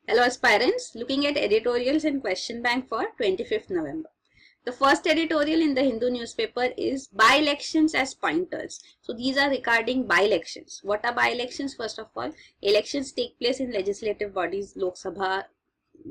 Hello aspirants, looking at editorials and question bank for 25th November. The first editorial in the Hindu newspaper is by-elections as pointers. So these are regarding by-elections. What are by-elections? First of all, elections take place in legislative bodies, Lok Sabha,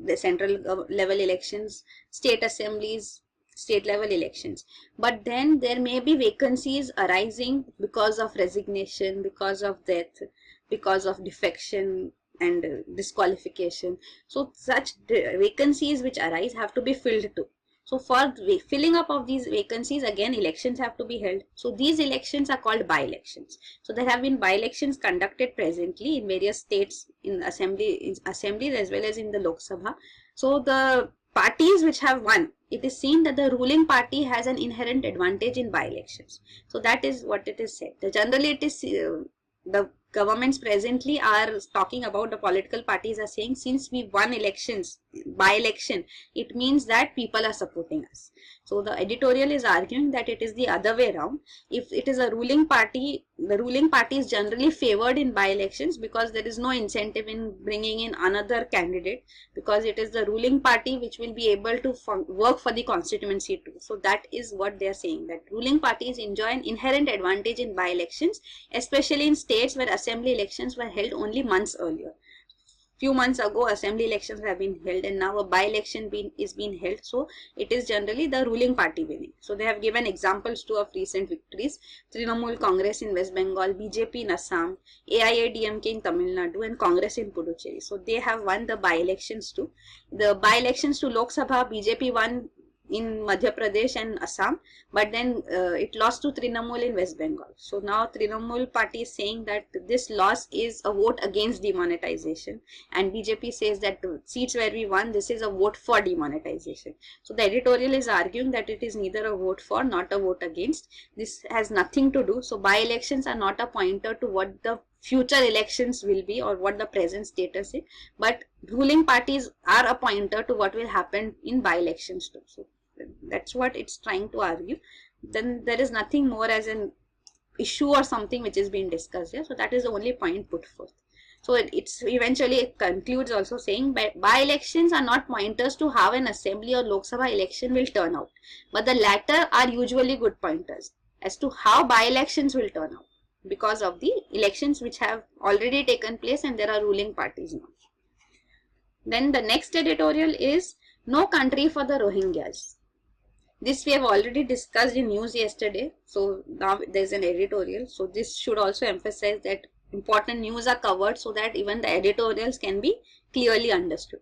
the central level elections, state assemblies, state level elections. But then there may be vacancies arising because of resignation, because of death, because of defection and disqualification. So such vacancies which arise have to be filled too. So for filling up of these vacancies, again elections have to be held. So these elections are called by-elections. So there have been by-elections conducted presently in various states in assemblies as well as in the Lok Sabha. So the parties which have won, it is seen that the ruling party has an inherent advantage in by-elections. So that is what it is said. Generally it is the governments presently are talking about, the political parties are saying, since we won elections by election, it means that people are supporting us. So the editorial is arguing that it is the other way around. If it is a ruling party, the ruling party is generally favored in by elections because there is no incentive in bringing in another candidate, because it is the ruling party which will be able to work for the constituency too. So that is what they are saying, that ruling parties enjoy an inherent advantage in by elections, especially in states where assembly elections were held only months earlier. Few months ago assembly elections have been held and now a by-election is being held, so it is generally the ruling party winning. So they have given examples too of recent victories: Trinamool Congress in West Bengal, BJP in Assam, AIADMK in Tamil Nadu and Congress in Puducherry. So they have won the by-elections too. The by-elections to Lok Sabha, BJP won in Madhya Pradesh and Assam, but then it lost to Trinamool in West Bengal. So now Trinamool party is saying that this loss is a vote against demonetization, and BJP says that the seats where we won, this is a vote for demonetization. So the editorial is arguing that it is neither a vote for, not a vote against. This has nothing to do. So by-elections are not a pointer to what the future elections will be or what the present status is, but ruling parties are a pointer to what will happen in by-elections too. So that's what it's trying to argue. Then there is nothing more as an issue or something which is being discussed here. So that is the only point put forth. So it's eventually it concludes also saying by-elections are not pointers to how an assembly or Lok Sabha election will turn out, but the latter are usually good pointers as to how by-elections will turn out because of the elections which have already taken place and there are ruling parties now. Then the next editorial is No Country for the Rohingyas. This we have already discussed in news yesterday. So now there is an editorial. So this should also emphasize that important news are covered so that even the editorials can be clearly understood.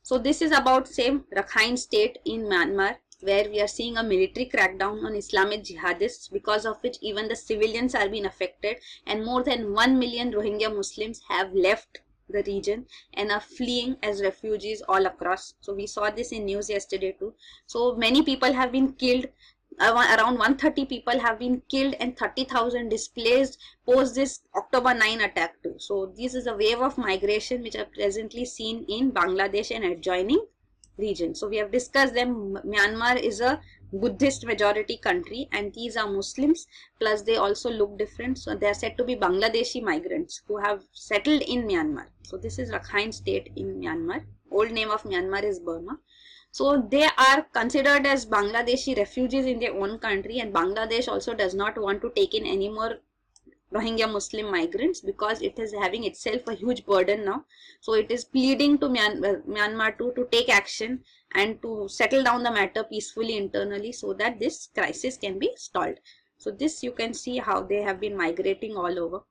So this is about same Rakhine state in Myanmar, where we are seeing a military crackdown on Islamic jihadists, because of which even the civilians are being affected, and more than 1 million Rohingya Muslims have left the region and are fleeing as refugees all across. So we saw this in news yesterday too. So many people have been killed. Around 130 people have been killed and 30,000 displaced post this October 9 attack too. So this is a wave of migration which are presently seen in Bangladesh and adjoining region. So we have discussed them. Myanmar is a Buddhist majority country and these are Muslims, plus they also look different. So they are said to be Bangladeshi migrants who have settled in Myanmar. So this is Rakhine state in Myanmar. Old name of Myanmar is Burma. So they are considered as Bangladeshi refugees in their own country, and Bangladesh also does not want to take in any more Rohingya Muslim migrants because it is having itself a huge burden now. So it is pleading to Myanmar to take action and to settle down the matter peacefully internally so that this crisis can be stalled. So this you can see how they have been migrating all over.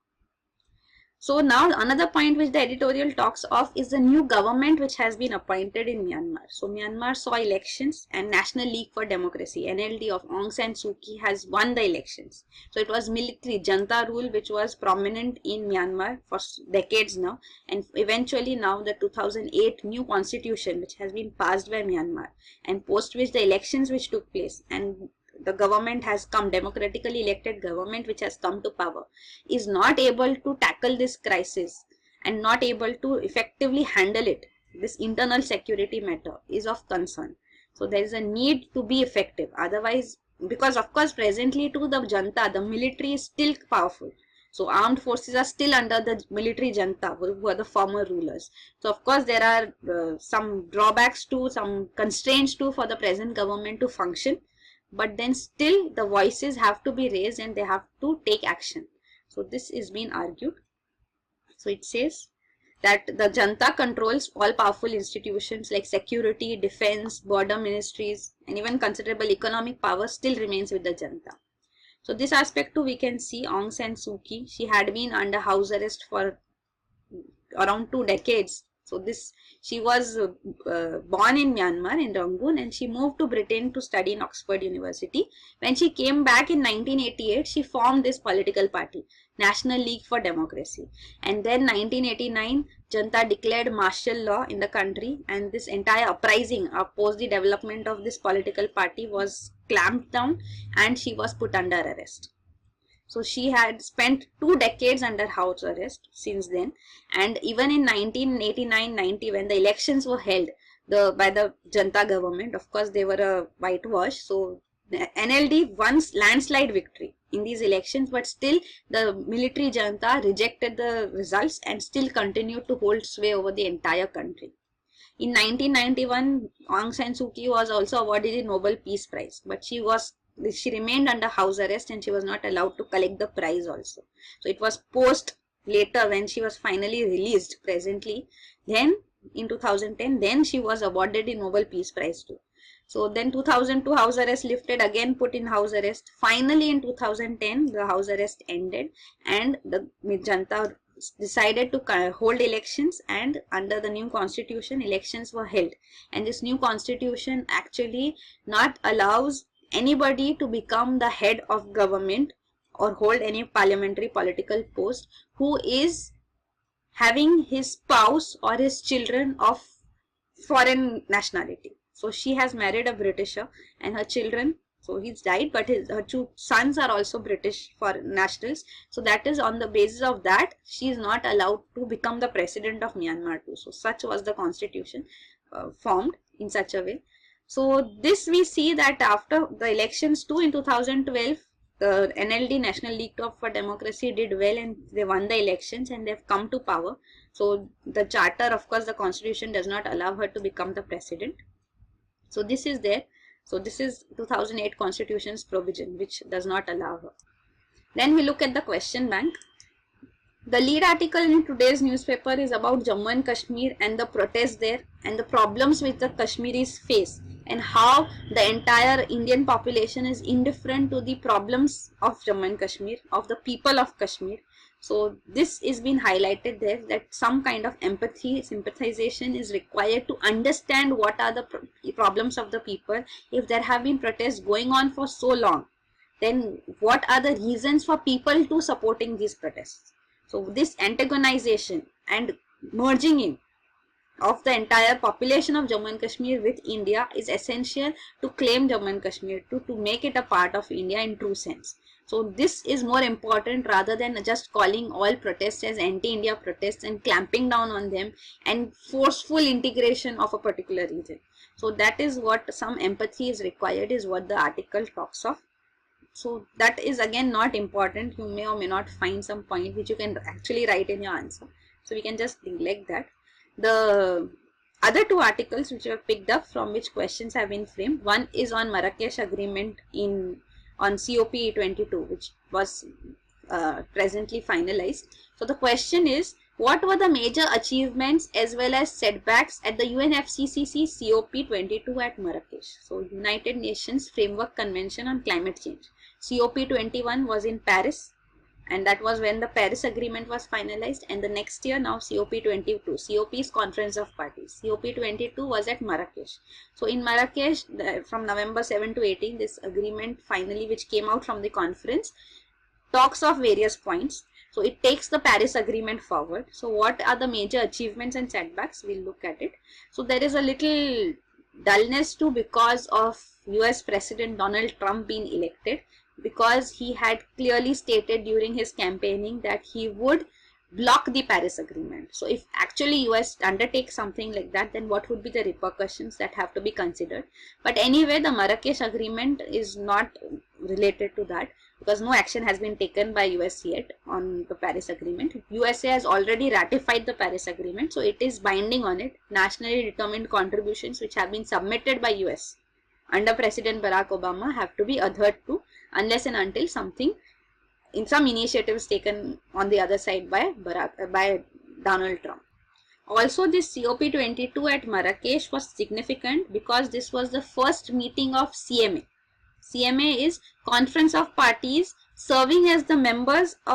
So now another point which the editorial talks of is the new government which has been appointed in Myanmar. So Myanmar saw elections and National League for Democracy, NLD of Aung San Suu Kyi, has won the elections. So it was military Janta rule which was prominent in Myanmar for decades now, and eventually now the 2008 new constitution which has been passed by Myanmar, and post which the elections which took place and the government has come, democratically elected government which has come to power, is not able to tackle this crisis and not able to effectively handle it. This internal security matter is of concern. So there is a need to be effective. Otherwise, because of course presently too the Janta, the military is still powerful. So armed forces are still under the military junta, who are the former rulers. So of course there are some drawbacks to, some constraints to for the present government to function, but then still the voices have to be raised and they have to take action. So this is being argued. So it says that the junta controls all powerful institutions like security, defense, border ministries, and even considerable economic power still remains with the junta. So this aspect too we can see Aung San Suu Kyi. She had been under house arrest for around 2 decades. So she was born in Myanmar in Rangoon, and she moved to Britain to study in Oxford University. When she came back in 1988, she formed this political party, National League for Democracy. And then 1989, junta declared martial law in the country, and this entire uprising opposed the development of this political party was clamped down, and she was put under arrest. So she had spent 2 decades under house arrest since then, and even in 1989-90 when the elections were held by the junta government, of course they were a whitewash, so the NLD won landslide victory in these elections, but still the military junta rejected the results and still continued to hold sway over the entire country. In 1991, Aung San Suu Kyi was also awarded the Nobel Peace Prize, but she remained under house arrest and she was not allowed to collect the prize also. So it was post later when she was finally released presently. Then in 2010, then she was awarded the Nobel Peace Prize too. So then 2002 house arrest lifted, again put in house arrest. Finally in 2010 the house arrest ended and the junta decided to hold elections, and under the new constitution elections were held, and this new constitution actually not allows anybody to become the head of government or hold any parliamentary political post who is having his spouse or his children of foreign nationality. So she has married a Britisher and her children, so he's died, but her 2 sons are also British foreign nationals. So that is on the basis of that she is not allowed to become the president of Myanmar too. So such was the constitution formed in such a way. So this we see that after the elections too in 2012, the NLD, National League for Democracy, did well and they won the elections and they've come to power. So the charter, of course the constitution does not allow her to become the president. So this is there. So this is 2008 constitution's provision which does not allow her. Then we look at the question bank. The lead article in today's newspaper is about Jammu and Kashmir and the protests there and the problems which the Kashmiris face, and how the entire Indian population is indifferent to the problems of Jammu and Kashmir, of the people of Kashmir. So this is being highlighted there, that some kind of empathy, sympathization is required to understand what are the problems of the people. If there have been protests going on for so long, then what are the reasons for people to supporting these protests? So this antagonization and merging in of the entire population of Jammu and Kashmir with India is essential to claim Jammu and Kashmir, to make it a part of India in true sense. So this is more important rather than just calling all protests as anti-India protests and clamping down on them and forceful integration of a particular region. So that is what some empathy is required, is what the article talks of. So that is again not important. You may or may not find some point which you can actually write in your answer. So we can just neglect that. The other 2 articles which we have picked up from which questions have been framed. One is on Marrakesh Agreement on COP22, which was presently finalized. So the question is, what were the major achievements as well as setbacks at the UNFCCC COP22 at Marrakesh? So United Nations Framework Convention on Climate Change. COP21 was in Paris, and that was when the Paris Agreement was finalized, and the next year now COP22. COP is Conference of Parties. COP22 was at Marrakesh. So in Marrakesh, from November 7 to 18, this agreement finally, which came out from the conference, talks of various points. So it takes the Paris Agreement forward. So what are the major achievements and setbacks? We'll look at it. So there is a little dullness too because of US President Donald Trump being elected, because he had clearly stated during his campaigning that he would block the Paris Agreement. So if actually US undertakes something like that, then what would be the repercussions that have to be considered? But anyway, the Marrakesh Agreement is not related to that. because no action has been taken by US yet on the Paris Agreement. USA has already ratified the Paris Agreement, so it is binding on it. Nationally determined contributions which have been submitted by US under President Barack Obama have to be adhered to, unless and until some initiatives taken on the other side by Donald Trump. Also, this COP22 at Marrakesh was significant because this was the first meeting of CMA. CMA is Conference of Parties, serving as the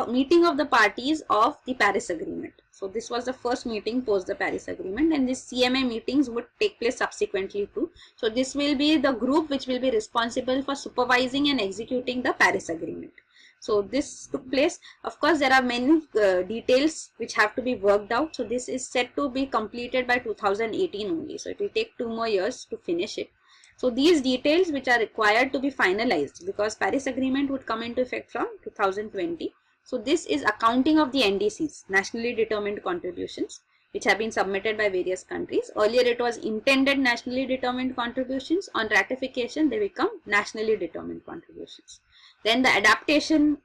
meeting of the parties of the Paris Agreement. So this was the first meeting post the Paris Agreement, and these CMA meetings would take place subsequently too. So this will be the group which will be responsible for supervising and executing the Paris Agreement. So this took place. Of course, there are many details which have to be worked out. So this is set to be completed by 2018 only. So it will take 2 more years to finish it. So these details which are required to be finalized, because Paris Agreement would come into effect from 2020. So this is accounting of the NDCs, nationally determined contributions, which have been submitted by various countries. Earlier it was intended nationally determined contributions. On ratification, they become nationally determined contributions. Then the adaptation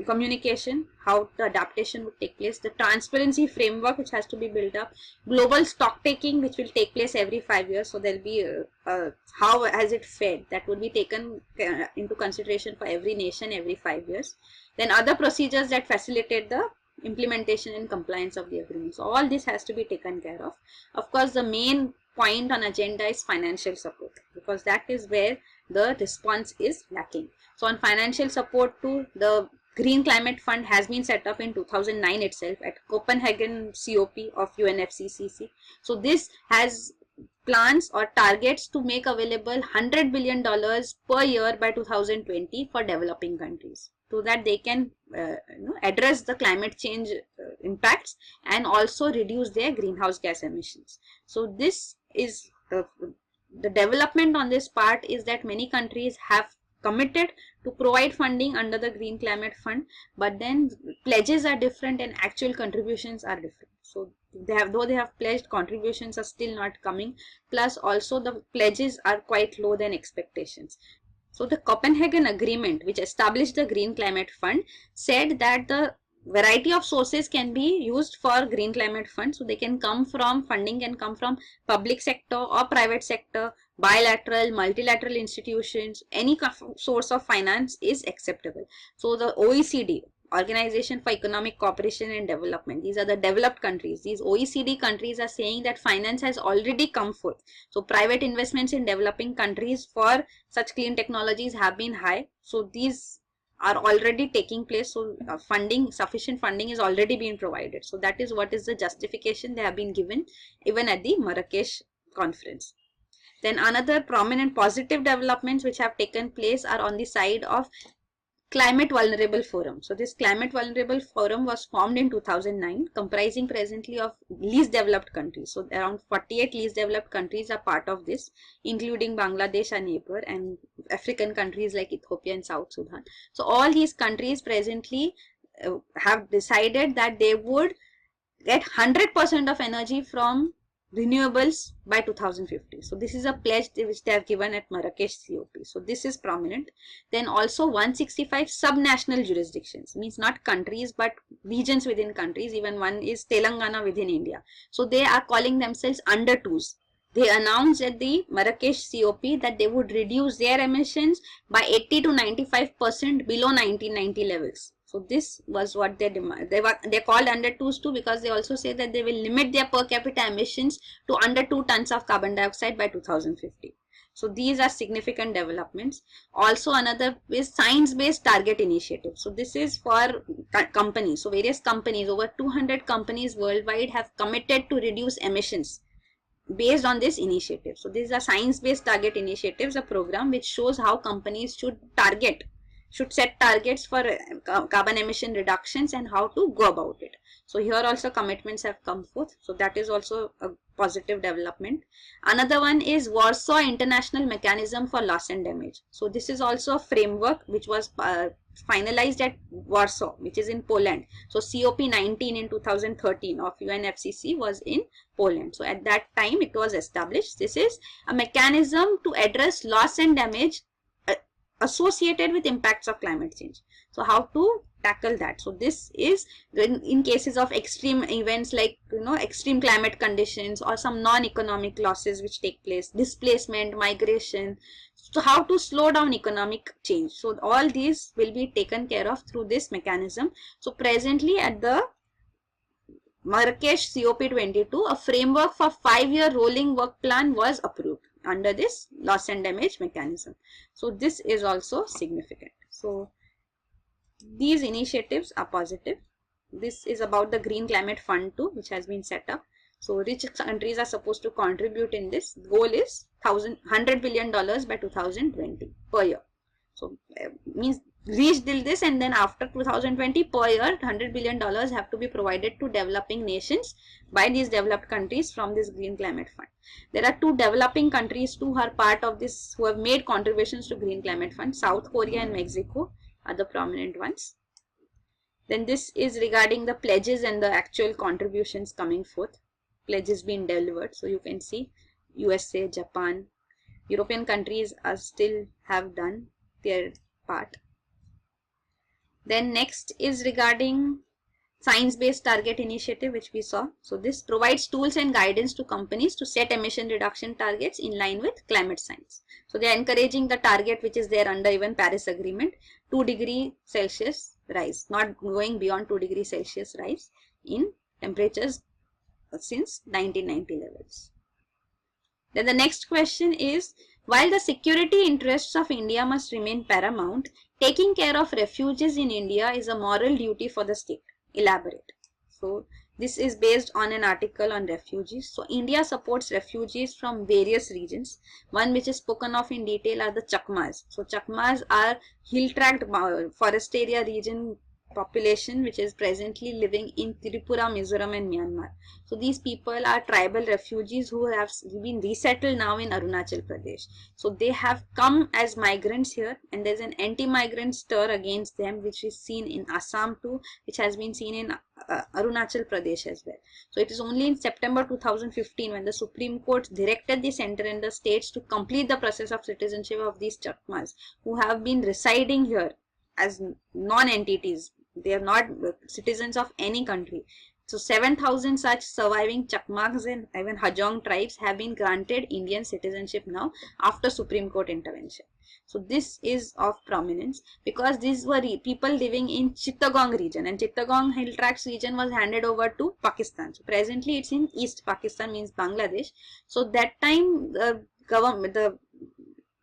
communication, how the adaptation would take place, the transparency framework which has to be built up, global stock taking which will take place every 5 years. So there will be how has it fared, that would be taken into consideration for every nation every 5 years. Then other procedures that facilitate the implementation and compliance of the agreement. So all this has to be taken care of. Of course, the main point on agenda is financial support, because that is where the response is lacking. So on financial support too, the Green Climate Fund has been set up in 2009 itself at Copenhagen COP of UNFCCC. So this has plans or targets to make available $100 billion per year by 2020 for developing countries, so that they can address the climate change impacts and also reduce their greenhouse gas emissions. So this is the development on this part is that many countries have committed to provide funding under the Green Climate Fund, but then pledges are different and actual contributions are different. So though they have pledged, contributions are still not coming, plus also the pledges are quite low than expectations. So the Copenhagen Agreement, which established the Green Climate Fund, said that the variety of sources can be used for Green Climate Fund. So they can come from, funding can come from public sector or private sector, bilateral, multilateral institutions, any source of finance is acceptable. So the OECD, Organization for Economic Cooperation and Development, these are the developed countries. These OECD countries are saying that finance has already come forth. So private investments in developing countries for such clean technologies have been high. So these are already taking place. So sufficient funding is already being provided. So that is what is the justification they have been given even at the Marrakesh conference. Then another prominent positive developments which have taken place are on the side of Climate Vulnerable Forum. So this Climate Vulnerable Forum was formed in 2009, comprising presently of least developed countries. So around 48 least developed countries are part of this, including Bangladesh, our neighbor, and African countries like Ethiopia and South Sudan. So all these countries presently have decided that they would get 100% of energy from renewables by 2050. So this is a pledge which they have given at Marrakesh COP. So this is prominent. Then also 165 subnational jurisdictions, means not countries but regions within countries. Even one is Telangana within India. So they are calling themselves under twos. They announced at the Marrakesh COP that they would reduce their emissions by 80 to 95% below 1990 levels. So this was what they demand. They called under twos too, because they also say that they will limit their per capita emissions to under 2 tons of carbon dioxide by 2050. So these are significant developments. Also another is science-based target initiative. So this is for companies. So various companies, over 200 companies worldwide have committed to reduce emissions based on this initiative. So these are science-based target initiatives, a program which shows how companies should set targets for carbon emission reductions and how to go about it. So here also commitments have come forth. So that is also a positive development. Another one is Warsaw International Mechanism for Loss and Damage. So this is also a framework which was finalized at Warsaw, which is in Poland. So COP19 in 2013 of UNFCCC was in Poland. So at that time it was established. This is a mechanism to address loss and damage associated with impacts of climate change. So how to tackle that? So this is in cases of extreme events like extreme climate conditions or some non-economic losses which take place, displacement, migration. So how to slow down economic change? So all these will be taken care of through this mechanism. So presently at the Marrakesh COP22, a framework for 5-year rolling work plan was approved under this loss and damage mechanism. So this is also significant. So these initiatives are positive. This is about the Green Climate Fund too, which has been set up. So rich countries are supposed to contribute in this. Goal is $100 billion by 2020 per year. So means reach till this, and then after 2020 per year $100 billion have to be provided to developing nations by these developed countries from this Green Climate Fund. There are 2 developing countries who are part of this, who have made contributions to Green Climate Fund. South Korea and Mexico are the prominent ones. Then this is regarding the pledges and the actual contributions coming forth. Pledges being delivered. So you can see USA, Japan, European countries are still have done their part. Then next is regarding Science-Based Target Initiative, which we saw. So this provides tools and guidance to companies to set emission reduction targets in line with climate science. So they are encouraging the target which is there under even Paris Agreement, 2 degrees Celsius rise, not going beyond 2 degrees Celsius rise in temperatures since 1990 levels. Then the next question is, while the security interests of India must remain paramount, taking care of refugees in India is a moral duty for the state. Elaborate. So this is based on an article on refugees. So India supports refugees from various regions. One which is spoken of in detail are the Chakmas. So Chakmas are hill tract forest area region population which is presently living in Tripura, Mizoram and Myanmar. So these people are tribal refugees who have been resettled now in Arunachal Pradesh. So they have come as migrants here, and there's an anti-migrant stir against them which is seen in Assam too, which has been seen in Arunachal Pradesh as well. So it is only in September 2015 when the Supreme Court directed the center and the states to complete the process of citizenship of these Chakmas who have been residing here as non-entities. They are not citizens of any country. So 7,000 such surviving Chakmas and even Hajong tribes have been granted Indian citizenship now after Supreme Court intervention. So this is of prominence because these were people living in Chittagong region, and Chittagong Hill Tracts region was handed over to Pakistan. So presently it's in East Pakistan, means Bangladesh. So that time the government, the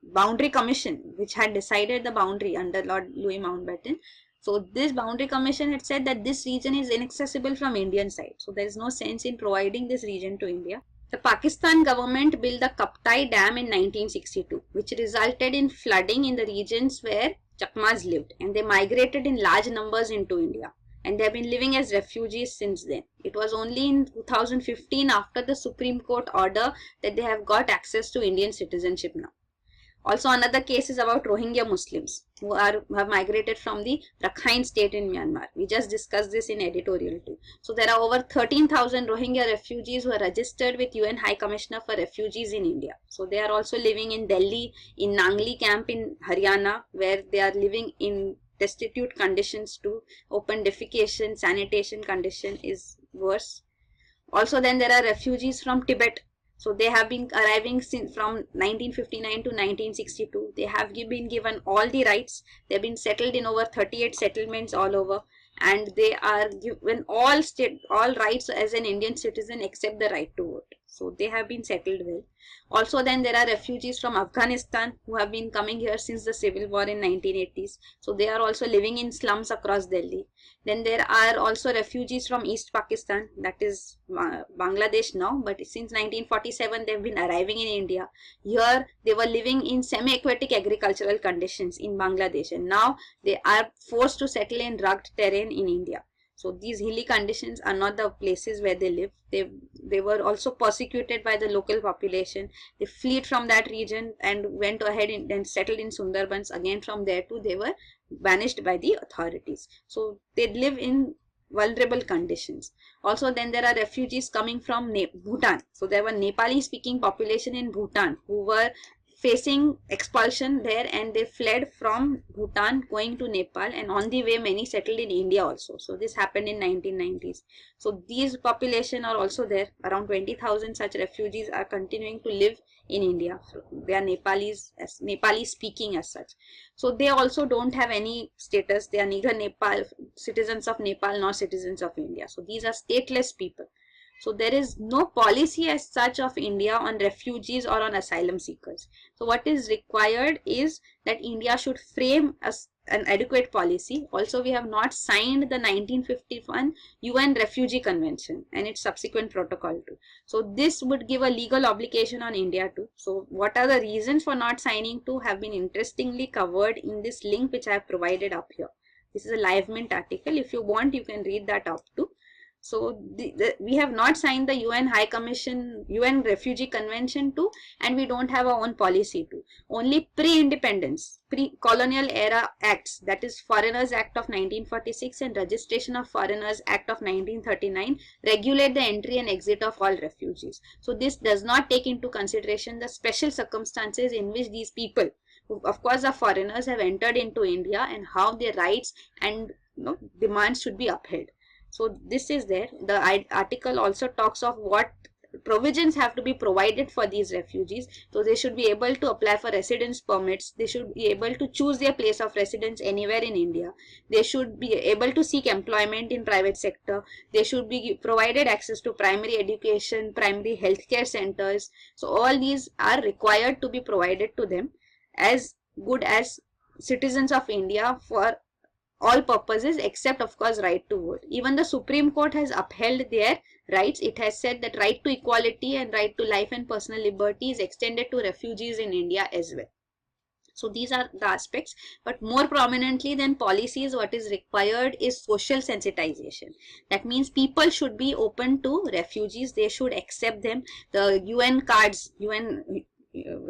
Boundary Commission, which had decided the boundary under Lord Louis Mountbatten. So this Boundary Commission had said that this region is inaccessible from Indian side. So there is no sense in providing this region to India. The Pakistan government built the Kaptai Dam in 1962, which resulted in flooding in the regions where Chakmas lived, and they migrated in large numbers into India. And they have been living as refugees since then. It was only in 2015 after the Supreme Court order that they have got access to Indian citizenship now. Also another case is about Rohingya Muslims who have migrated from the Rakhine state in Myanmar. We just discussed this in editorial too. So there are over 13,000 Rohingya refugees who are registered with UN High Commissioner for Refugees in India. So they are also living in Delhi, in Nangli camp in Haryana, where they are living in destitute conditions too. Open defecation, sanitation condition is worse. Also then there are refugees from Tibet. So they have been arriving since from 1959 to 1962. They have been given all the rights. They have been settled in over 38 settlements all over, and they are given all rights as an Indian citizen except the right to vote. So they have been settled well. Also then there are refugees from Afghanistan who have been coming here since the civil war in 1980s. So they are also living in slums across Delhi. Then there are also refugees from East Pakistan, that is Bangladesh now, but since 1947 they have been arriving in India. Here they were living in semi-aquatic agricultural conditions in Bangladesh, and now they are forced to settle in rugged terrain in India. So these hilly conditions are not the places where they live. They were also persecuted by the local population. They fled from that region and went ahead and settled in Sundarbans. Again from there too they were banished by the authorities. So they live in vulnerable conditions. Also then there are refugees coming from Bhutan. So there were Nepali speaking population in Bhutan who were facing expulsion there, and they fled from Bhutan going to Nepal, and on the way many settled in India also. So this happened in 1990s. So these population are also there. Around 20,000 such refugees are continuing to live in India. So they are Nepali speaking as such. So they also don't have any status. They are neither citizens of Nepal nor citizens of India. So these are stateless people. So there is no policy as such of India on refugees or on asylum seekers. So what is required is that India should frame an adequate policy. Also, we have not signed the 1951 UN Refugee Convention and its subsequent protocol too. So this would give a legal obligation on India too. So what are the reasons for not signing to have been interestingly covered in this link which I have provided up here. This is a LiveMint article. If you want, you can read that up too. So we have not signed the UN High Commission, UN Refugee Convention too, and we don't have our own policy too. Only pre-independence, pre-colonial era acts, that is Foreigners Act of 1946 and Registration of Foreigners Act of 1939, regulate the entry and exit of all refugees. So this does not take into consideration the special circumstances in which these people, who of course are foreigners, have entered into India, and how their rights and demands should be upheld. So this is there. The article also talks of what provisions have to be provided for these refugees. So they should be able to apply for residence permits. They should be able to choose their place of residence anywhere in India. They should be able to seek employment in private sector. They should be provided access to primary education, primary healthcare centers. So all these are required to be provided to them as good as citizens of India for all purposes, except of course right to vote. Even the Supreme Court has upheld their rights. It has said that right to equality and right to life and personal liberty is extended to refugees in India as well. So these are the aspects, but more prominently than policies, what is required is social sensitization. That means people should be open to refugees. They should accept them. The UN cards, UN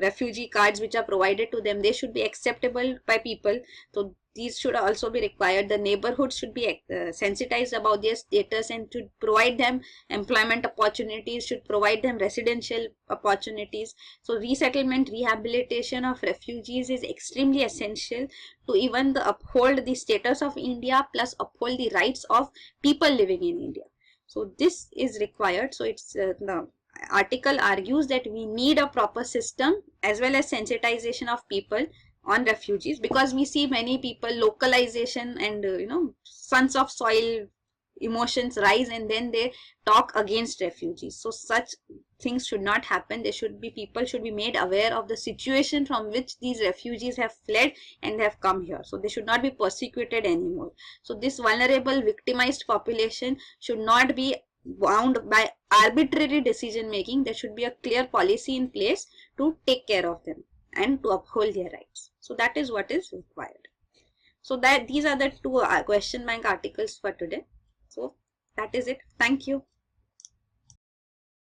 refugee cards which are provided to them, they should be acceptable by people. So these should also be required. The neighborhoods should be sensitized about their status and should provide them employment opportunities, should provide them residential opportunities. So resettlement, rehabilitation of refugees is extremely essential to even uphold the status of India, plus uphold the rights of people living in India. So this is required. So it's the article argues that we need a proper system as well as sensitization of people on refugees, because we see many people localization and sons of soil emotions rise, and then they talk against refugees. So such things should not happen. People should be made aware of the situation from which these refugees have fled and have come here. So they should not be persecuted anymore. So this vulnerable, victimized population should not be bound by arbitrary decision making. There should be a clear policy in place to take care of them and to uphold their rights. So that is what is required. So that these are the two question bank articles for today. So that is it. Thank you.